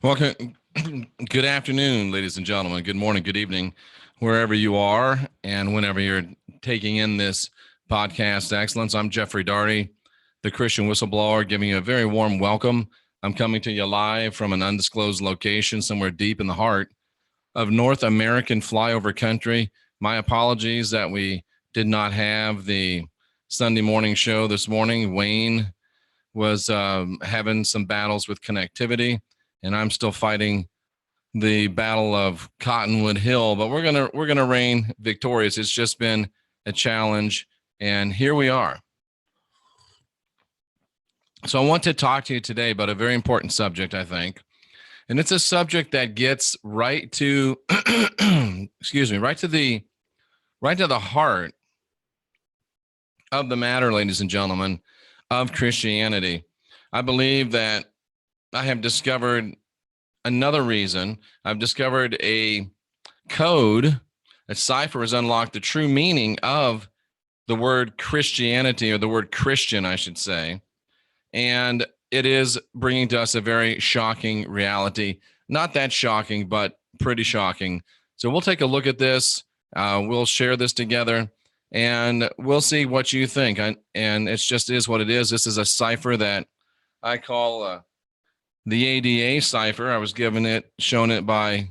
Welcome. Good afternoon, ladies and gentlemen. Good morning, good evening, wherever you are and whenever you're taking in this podcast excellence. I'm Jeffrey Daugherty, the Christian Whistleblower, giving you a very warm welcome. I'm coming to you live from an undisclosed location somewhere deep in the heart of North American flyover country. My apologies that we did not have the Sunday morning show this morning. Wayne was having some battles with connectivity, and I'm still fighting the battle of Cottonwood Hill, but we're gonna reign victorious. It's just been a challenge, and here we are. So I want to talk to you today about a very important subject, I think, and it's a subject that gets right to, excuse me, right to the heart of the matter, ladies and gentlemen, of Christianity. I believe that I have discovered another reason. I've discovered a code. A cipher has unlocked the true meaning of the word Christianity, or the word Christian, I should say. And it is bringing to us a very shocking reality. Not that shocking, but pretty shocking. So we'll take a look at this. We'll share this together, and we'll see what you think. And it just is what it is. This is a cipher that I call the ADA cipher. I was shown it by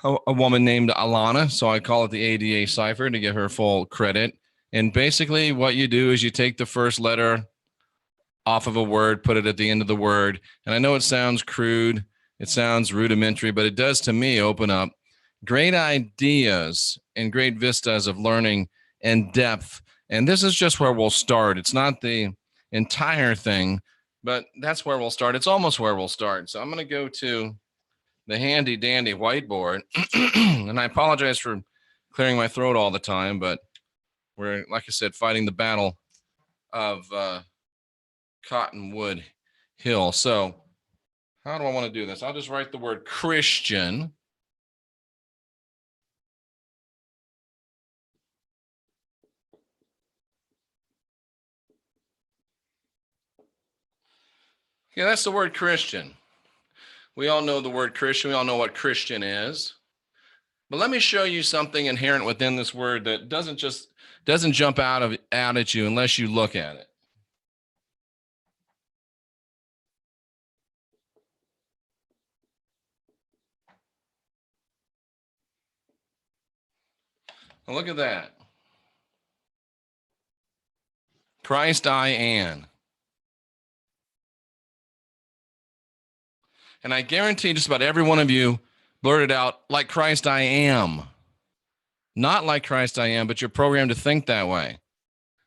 a woman named Alana, so I call it the ADA cipher to give her full credit. And basically what you do is you take the first letter off of a word, put it at the end of the word. And I know it sounds crude, it sounds rudimentary, but it does, to me, open up great ideas and great vistas of learning and depth. And this is just where we'll start. It's not the entire thing, but that's where we'll start. It's almost where we'll start. So I'm going to go to the handy dandy whiteboard. And I apologize for clearing my throat all the time, but we're, like I said, fighting the battle of Cottonwood Hill. So how do I want to do this? I'll just write the word Christian. Yeah, that's the word Christian. We all know the word Christian. We all know what Christian is. But let me show you something inherent within this word that doesn't jump out at you unless you look at it. Now look at that. Christ I am. And I guarantee just about every one of you blurted out, like Christ I am. Not like Christ I am, but you're programmed to think that way.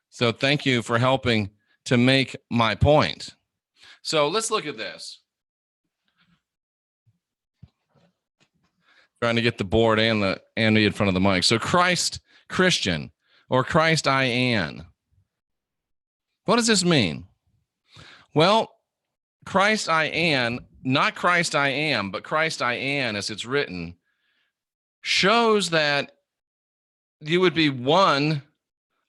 So thank you for helping to make my point. So let's look at this. Trying to get the board and me in front of the mic. So Christ, Christian, or Christ I am. What does this mean? Well, Christ I am, not Christ I am, but Christ I am, as it's written, shows that you would be one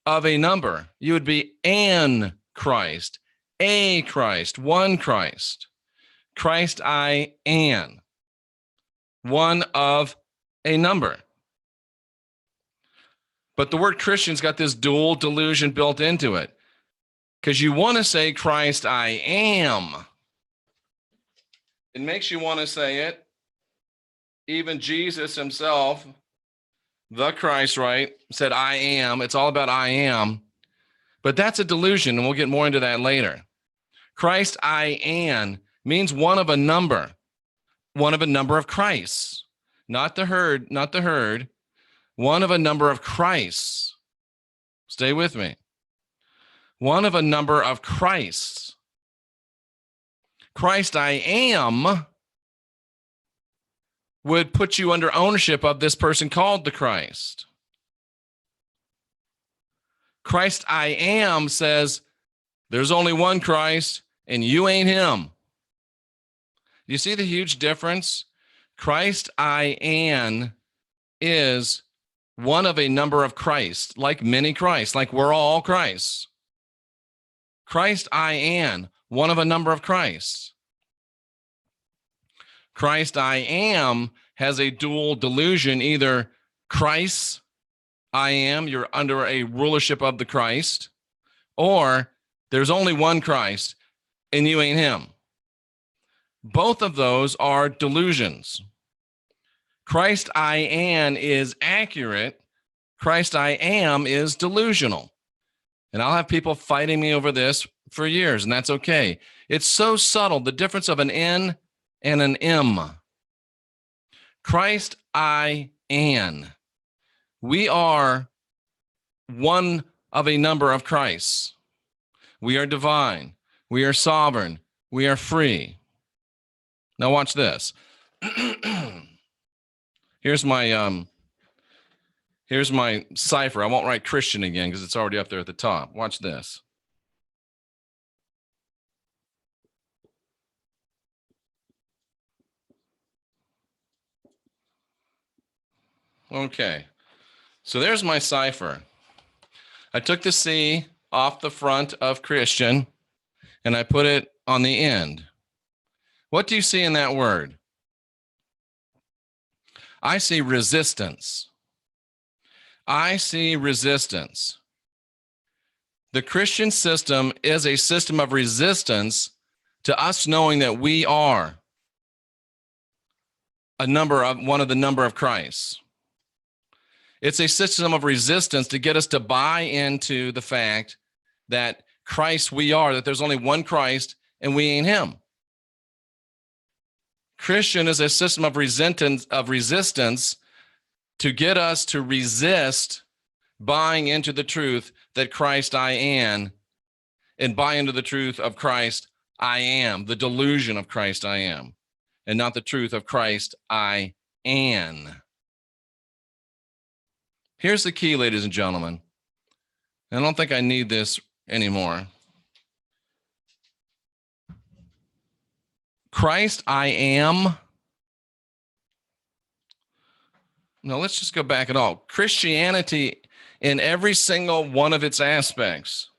of a number. You would be an Christ, a Christ, one Christ. Christ I am, one of a number. But the word Christian's got this dual delusion built into it, because you want to say Christ I am. It makes you want to say it. Even Jesus himself, the Christ, right, said I am. It's all about I am. But that's a delusion, and we'll get more into that later. Christ I am means one of a number of Christs. Not the herd, one of a number of Christs. Stay with me. One of a number of Christs. Christ I am would put you under ownership of this person called the Christ. Christ I am says there's only one Christ and you ain't him. Do you see the huge difference? Christ I am is one of a number of Christ, like many Christ, like we're all Christ. Christ I am one of a number of Christs. Christ I am has a dual delusion. Either Christ I am, you're under a rulership of the Christ, or there's only one Christ and you ain't him. Both of those are delusions. Christ I am is accurate. Christ I am is delusional. And I'll have people fighting me over this for years, and that's okay. It's so subtle, the difference of an N and an M. Christ I am. We are one of a number of Christs. We are divine. We are sovereign. We are free. Now watch this. Here's my cipher. I won't write Christian again because it's already up there at the top. Watch this. Okay. So there's my cipher. I took the C off the front of Christian and I put it on the end. What do you see in that word? I see resistance. I see resistance. The Christian system is a system of resistance to us knowing that we are one of the number of Christs. It's a system of resistance to get us to buy into the fact that Christ we are, that there's only one Christ and we ain't him. Christian is a system of resistance to get us to resist buying into the truth that Christ I am and buy into the truth of Christ I am, the delusion of Christ I am, and not the truth of Christ I am. Here's the key, ladies and gentlemen. I don't think I need this anymore. Christ I am. No, let's just go back at all. Christianity, in every single one of its aspects,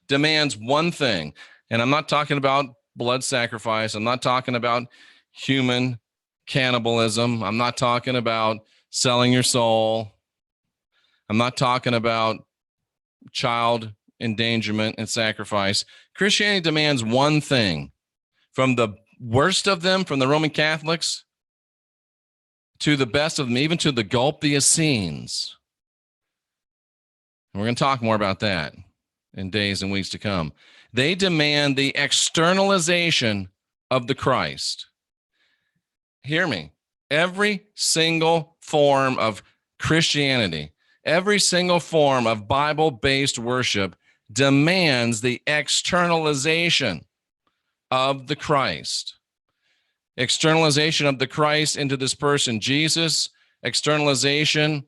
demands one thing. And I'm not talking about blood sacrifice. I'm not talking about human cannibalism. I'm not talking about selling your soul. I'm not talking about child endangerment and sacrifice. Christianity demands one thing, from the worst of them, from the Roman Catholics, to the best of them, even to the gulp the Essenes. We're going to talk more about that in days and weeks to come. They demand the externalization of the Christ. Hear me. Every single form of Christianity, every single form of Bible-based worship demands the externalization of the Christ. Externalization of the Christ into this person, Jesus. Externalization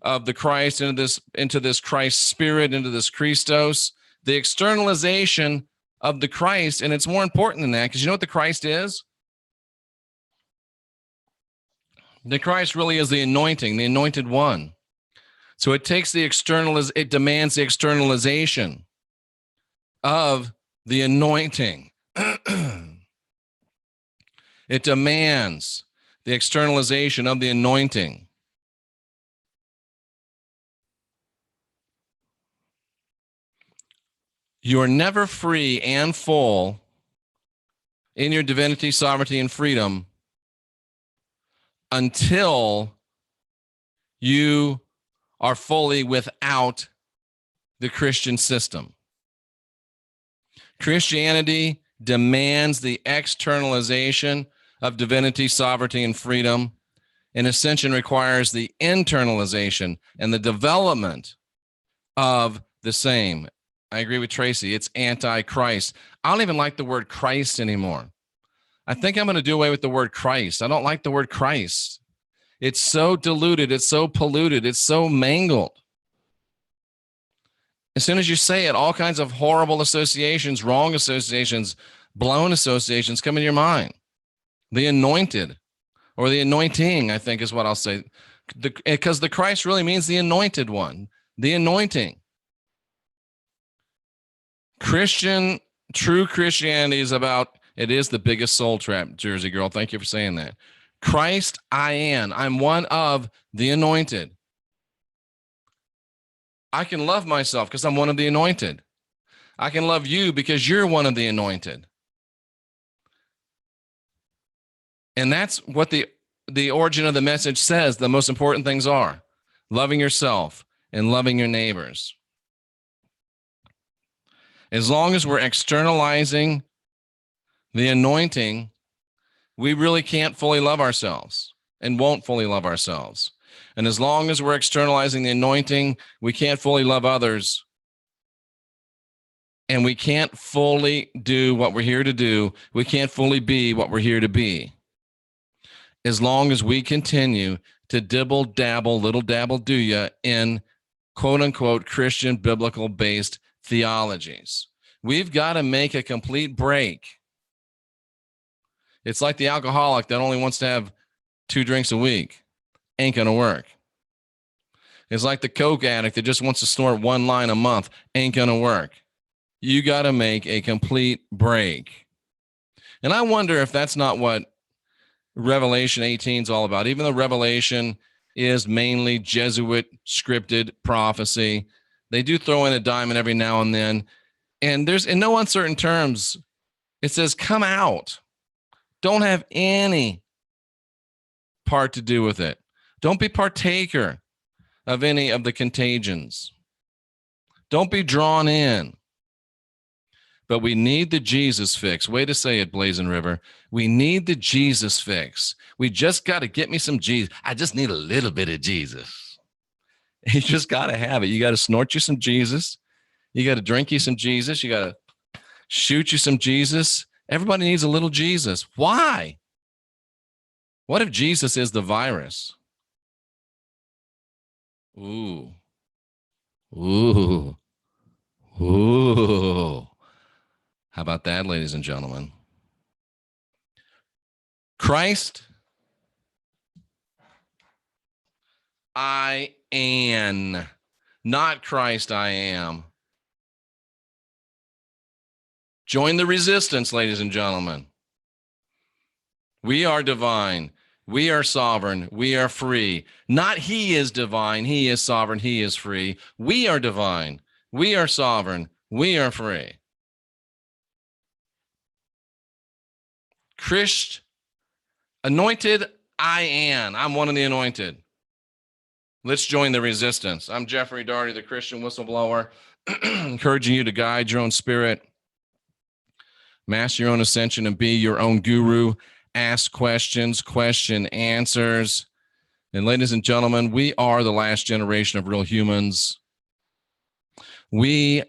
of the Christ into this Christ spirit, into this Christos. The externalization of the Christ, and it's more important than that, because you know what the Christ is? The Christ really is the anointing, the anointed one. So it takes it demands the externalization of the anointing. It demands the externalization of the anointing. You are never free and full in your divinity, sovereignty, and freedom until you are fully without the Christian system. Christianity demands the externalization of divinity, sovereignty, and freedom, and ascension requires the internalization and the development of the same. I agree with Tracy. It's anti-Christ. I don't even like the word Christ anymore. I think I'm going to do away with the word Christ. I don't like the word Christ. It's so diluted. It's so polluted. It's so mangled. As soon as you say it, all kinds of horrible associations, wrong associations, blown associations come in your mind. The anointed, or the anointing, I think is what I'll say. Because the Christ really means the anointed one, the anointing. True Christianity is about It is the biggest soul trap, Jersey girl. Thank you for saying that. Christ I am. I'm one of the anointed. I can love myself because I'm one of the anointed. I can love you because you're one of the anointed. And that's what the origin of the message says. The most important things are loving yourself and loving your neighbors. As long as we're externalizing the anointing, we really can't fully love ourselves and won't fully love ourselves. And as long as we're externalizing the anointing, we can't fully love others. And we can't fully do what we're here to do. We can't fully be what we're here to be. As long as we continue to dibble, dabble, little dabble, do ya in quote unquote Christian biblical based theologies. We've got to make a complete break. It's like the alcoholic that only wants to have 2 drinks a week. Ain't going to work. It's like the coke addict that just wants to snort 1 line a month. Ain't going to work. You got to make a complete break. And I wonder if that's not what Revelation 18 is all about. Even though Revelation is mainly Jesuit scripted prophecy, they do throw in a diamond every now and then. And there's, in no uncertain terms, it says, come out. Don't have any part to do with it. Don't be partaker of any of the contagions. Don't be drawn in. But we need the Jesus fix. Way to say it, Blazing River. We need the Jesus fix. We just got to get me some Jesus. I just need a little bit of Jesus. You just got to have it. You got to snort you some Jesus. You got to drink you some Jesus. You got to shoot you some Jesus. Everybody needs a little Jesus. Why? What if Jesus is the virus? Ooh. Ooh. Ooh. How about that, ladies and gentlemen? Christ, I am. Not Christ, I am. Join the resistance, ladies and gentlemen. We are divine. We are sovereign. We are free. Not he is divine. He is sovereign. He is free. We are divine. We are sovereign. We are free. Christ, anointed, I am. I'm one of the anointed. Let's join the resistance. I'm Jeffrey Daugherty, the Christian whistleblower, encouraging you to guide your own spirit, master your own ascension, and be your own guru. Ask questions, question answers. And ladies and gentlemen, we are the last generation of real humans. We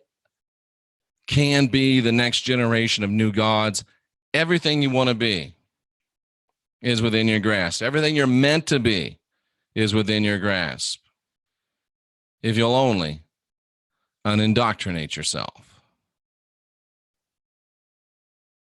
can be the next generation of new gods. Everything you want to be is within your grasp. Everything you're meant to be is within your grasp. If you'll only unindoctrinate yourself.